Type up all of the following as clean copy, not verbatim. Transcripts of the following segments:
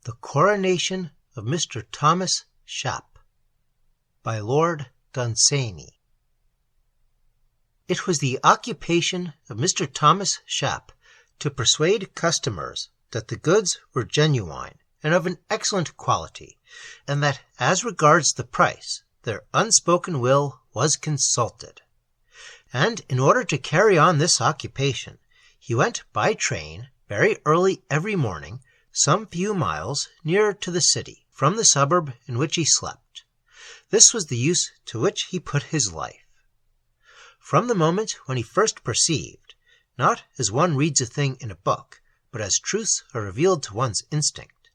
The Coronation of Mr. Thomas Shap by Lord Dunsany. It was the occupation of Mr. Thomas Shap to persuade customers that the goods were genuine and of an excellent quality, and that as regards the price, their unspoken will was consulted. And in order to carry on this occupation, he went by train very early every morning, some few miles nearer to the city from the suburb in which he slept. This was the use to which he put his life. From the moment when he first perceived, not as one reads a thing in a book, but as truths are revealed to one's instinct,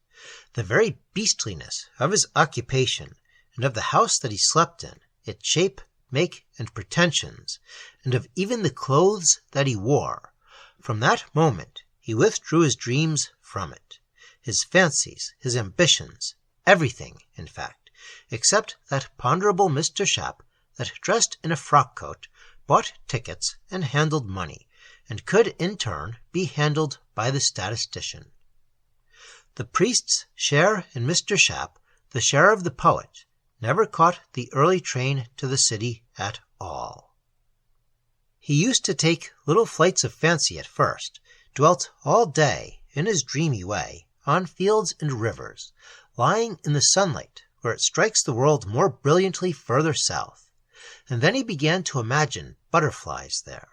the very beastliness of his occupation and of the house that he slept in, its shape, make, and pretensions, and of even the clothes that he wore, from that moment he withdrew his dreams from it, his fancies, his ambitions, everything, in fact, except that ponderable Mr. Shap that dressed in a frock-coat, bought tickets, and handled money, and could in turn be handled by the statistician. The priest's share in Mr. Shap, the share of the poet, never caught the early train to the city at all. He used to take little flights of fancy at first, dwelt all day, in his dreamy way, on fields and rivers, lying in the sunlight where it strikes the world more brilliantly further south, and then he began to imagine butterflies there.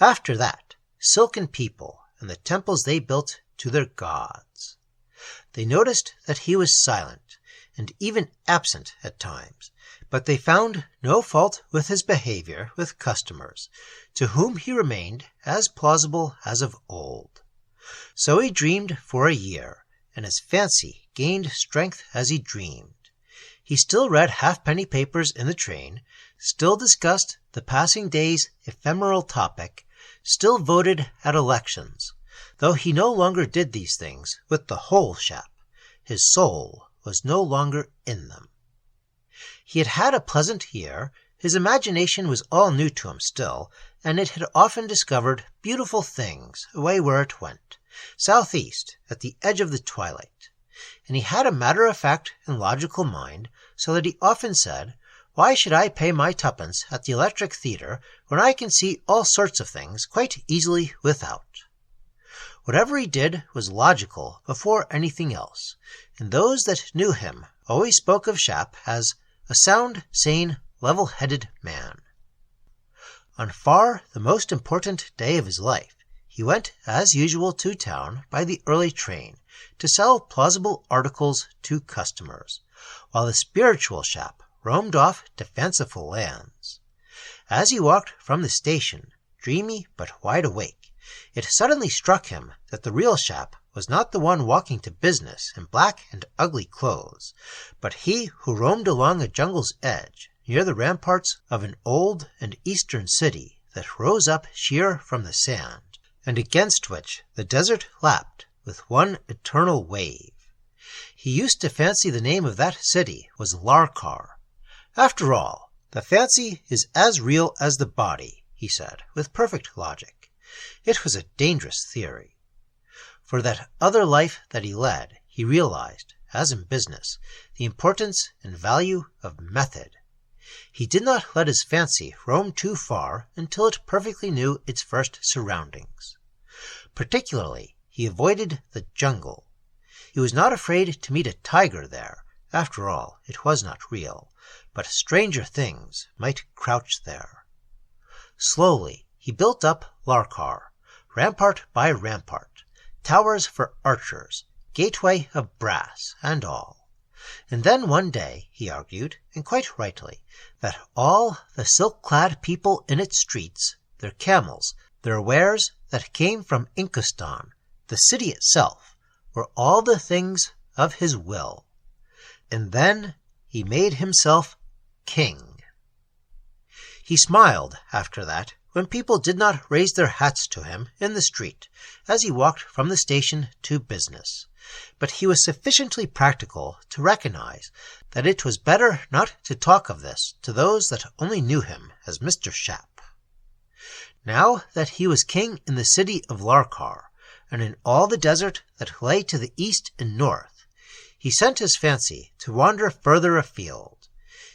After that, silken people and the temples they built to their gods. They noticed that he was silent, and even absent at times, but they found no fault with his behavior with customers, to whom he remained as plausible as of old. So he dreamed for a year, and his fancy gained strength as he dreamed. He still read halfpenny papers in the train, still discussed the passing day's ephemeral topic, still voted at elections, though he no longer did these things with the whole Shap. His soul was no longer in them. He had had a pleasant year. His imagination was all new to him still, and it had often discovered beautiful things away where it went, southeast, at the edge of the twilight. And he had a matter-of-fact and logical mind, so that he often said, "Why should I pay my tuppence at the Electric Theatre when I can see all sorts of things quite easily without?" Whatever he did was logical before anything else, and those that knew him always spoke of Shap as a sound, sane, level-headed man. On far the most important day of his life, he went as usual to town by the early train to sell plausible articles to customers, while the spiritual Shap roamed off to fanciful lands. As he walked from the station, dreamy but wide awake, it suddenly struck him that the real Shap was not the one walking to business in black and ugly clothes, but he who roamed along a jungle's edge near the ramparts of an old and eastern city that rose up sheer from the sand, and against which the desert lapped with one eternal wave. He used to fancy the name of that city was Larkar. After all, the fancy is as real as the body, he said, with perfect logic. It was a dangerous theory. For that other life that he led, he realized, as in business, the importance and value of method. He did not let his fancy roam too far until it perfectly knew its first surroundings. Particularly, he avoided the jungle. He was not afraid to meet a tiger there. After all, it was not real, but stranger things might crouch there. Slowly, he built up Larkar, rampart by rampart, towers for archers, gateway of brass, and all. And then one day he argued, and quite rightly, that all the silk-clad people in its streets, their camels, their wares that came from Inkostan, the city itself, were all the things of his will. And then he made himself king. He smiled after that when people did not raise their hats to him in the street as he walked from the station to business, but he was sufficiently practical to recognize that it was better not to talk of this to those that only knew him as Mr. Shap. Now that he was king in the city of Larkar, and in all the desert that lay to the east and north, he sent his fancy to wander further afield.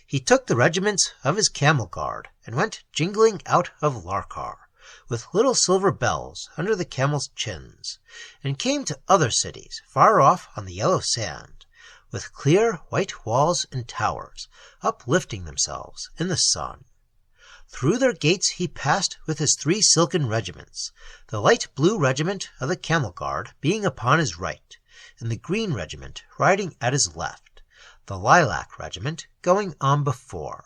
He took the regiments of his camel guard and went jingling out of Larkar, with little silver bells under the camels' chins, and came to other cities far off on the yellow sand, with clear white walls and towers uplifting themselves in the sun. Through their gates he passed with his 3 silken regiments, the light blue regiment of the camel guard being upon his right, and the green regiment riding at his left, the lilac regiment going on before.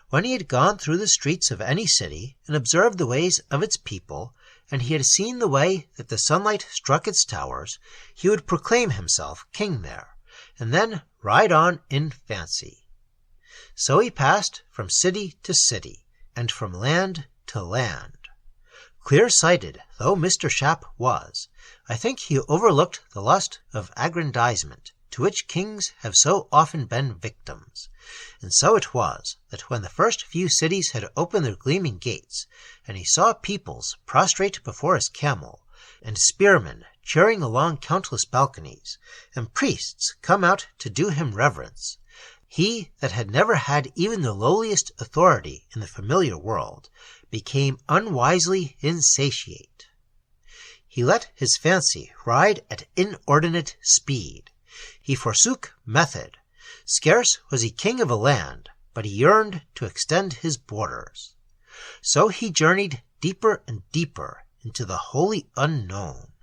When he had gone through the streets of any city and observed the ways of its people, and he had seen the way that the sunlight struck its towers, he would proclaim himself king there, and then ride on in fancy. So he passed from city to city, and from land to land. Clear-sighted though Mr. Shap was, I think he overlooked the lust of aggrandizement to which kings have so often been victims. And so it was that when the first few cities had opened their gleaming gates, and he saw peoples prostrate before his camel, and spearmen cheering along countless balconies, and priests come out to do him reverence, he that had never had even the lowliest authority in the familiar world became unwisely insatiate. He let his fancy ride at inordinate speed. He forsook method. Scarce was he king of a land, but he yearned to extend his borders. So he journeyed deeper and deeper into the wholly unknown.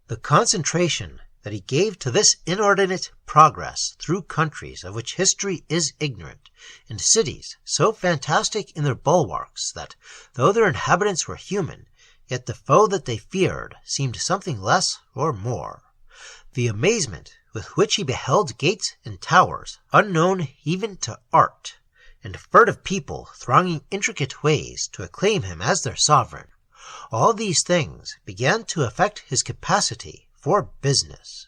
The concentration that he gave to this inordinate progress through countries of which history is ignorant, and cities so fantastic in their bulwarks that, though their inhabitants were human, yet the foe that they feared seemed something less or more. The amazement with which he beheld gates and towers unknown even to art, and furtive people thronging intricate ways to acclaim him as their sovereign, all these things began to affect his capacity for business.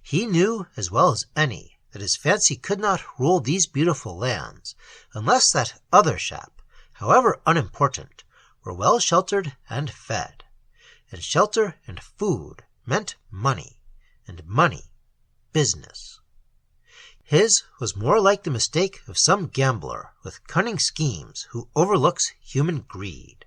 He knew as well as any that his fancy could not rule these beautiful lands unless that other Shap, however unimportant, were well sheltered and fed. And shelter and food meant money, and money business. His was more like the mistake of some gambler with cunning schemes who overlooks human greed.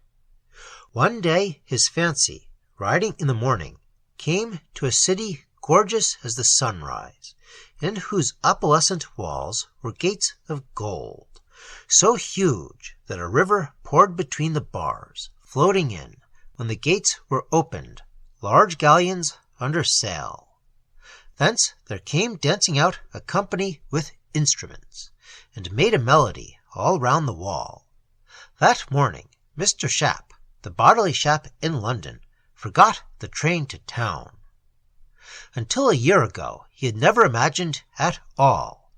One day his fancy, riding in the morning, came to a city gorgeous as the sunrise, in whose opalescent walls were gates of gold, so huge that a river poured between the bars, floating in, when the gates were opened, large galleons under sail. Thence there came dancing out a company with instruments, and made a melody all round the wall. That morning Mr. Shap, the bodily Shap in London, forgot the train to town. Until a year ago he had never imagined at all.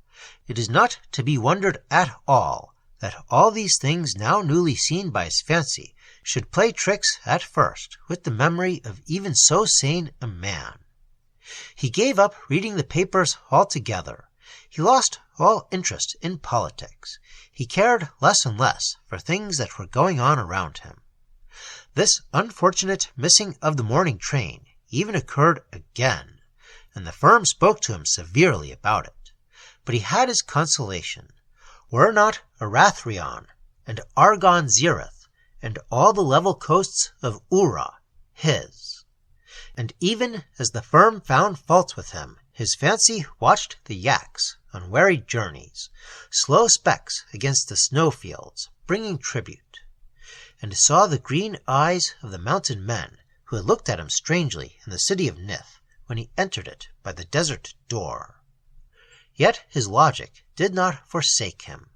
It is not to be wondered at all that all these things now newly seen by his fancy should play tricks at first with the memory of even so sane a man. He gave up reading the papers altogether. He lost all interest in politics. He cared less and less for things that were going on around him. This unfortunate missing of the morning train even occurred again, and the firm spoke to him severely about it. But he had his consolation. Were not Arathrion and Argon Zereth and all the level coasts of Ura his? And even as the firm found fault with him, his fancy watched the yaks on weary journeys, slow specks against the snowfields, bringing tribute, and saw the green eyes of the mountain men who had looked at him strangely in the city of Nith when he entered it by the desert door. Yet his logic did not forsake him.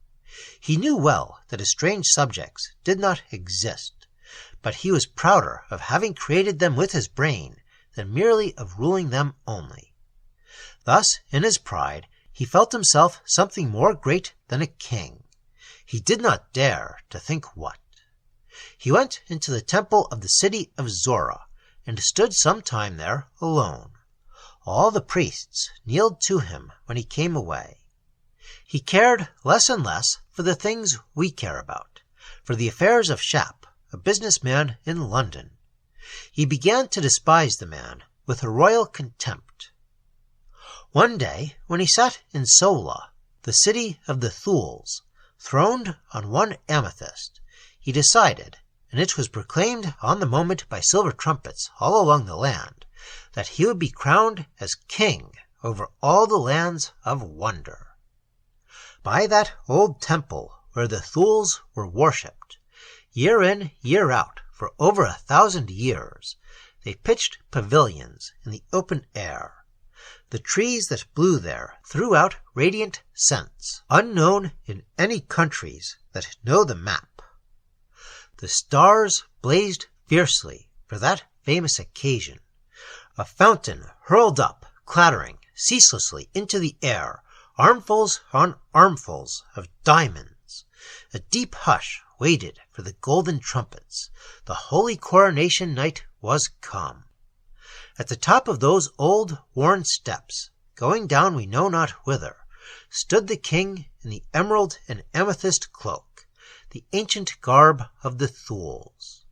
He knew well that his strange subjects did not exist, but he was prouder of having created them with his brain than merely of ruling them only. Thus, in his pride, he felt himself something more great than a king. He did not dare to think what. He went into the temple of the city of Zora, and stood some time there alone. All the priests kneeled to him when he came away. He cared less and less for the things we care about, for the affairs of Shap, a businessman in London. He began to despise the man with a royal contempt. One day, when he sat in Sola, the city of the Thules, throned on one amethyst, he decided, and it was proclaimed on the moment by silver trumpets all along the land, that he would be crowned as king over all the lands of wonder. By that old temple where the Thules were worshipped, year in, year out, for over 1,000 years, they pitched pavilions in the open air. The trees that blew there threw out radiant scents, unknown in any countries that know the map. The stars blazed fiercely for that famous occasion. A fountain hurled up, clattering ceaselessly into the air, armfuls on armfuls of diamonds. A deep hush waited for the golden trumpets. The holy coronation night was come. At the top of those old worn steps, going down we know not whither, stood the king in the emerald and amethyst cloak, the ancient garb of the Thules.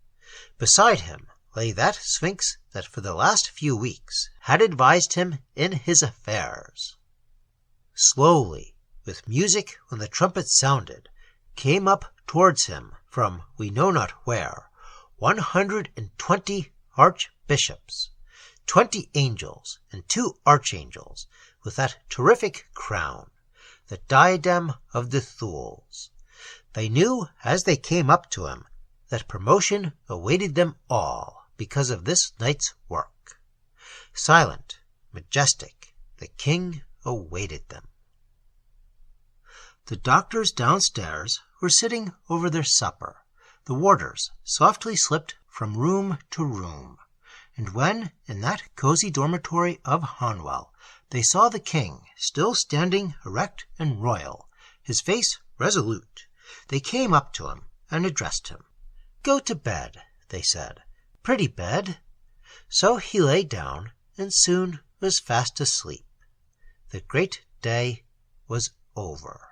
Beside him lay that sphinx that for the last few weeks had advised him in his affairs. Slowly, with music when the trumpets sounded, came up towards him from we know not where 120 archbishops, 20 angels, and 2 archangels, with that terrific crown, the diadem of the Thules. They knew as they came up to him that promotion awaited them all because of this night's work. Silent, majestic, the king awaited them. The doctors downstairs were sitting over their supper. The warders softly slipped from room to room. And when, in that cozy dormitory of Hanwell, they saw the king still standing erect and royal, his face resolute, they came up to him and addressed him. "Go to bed," they said. "Pretty bed." So he lay down and soon was fast asleep. The great day was over.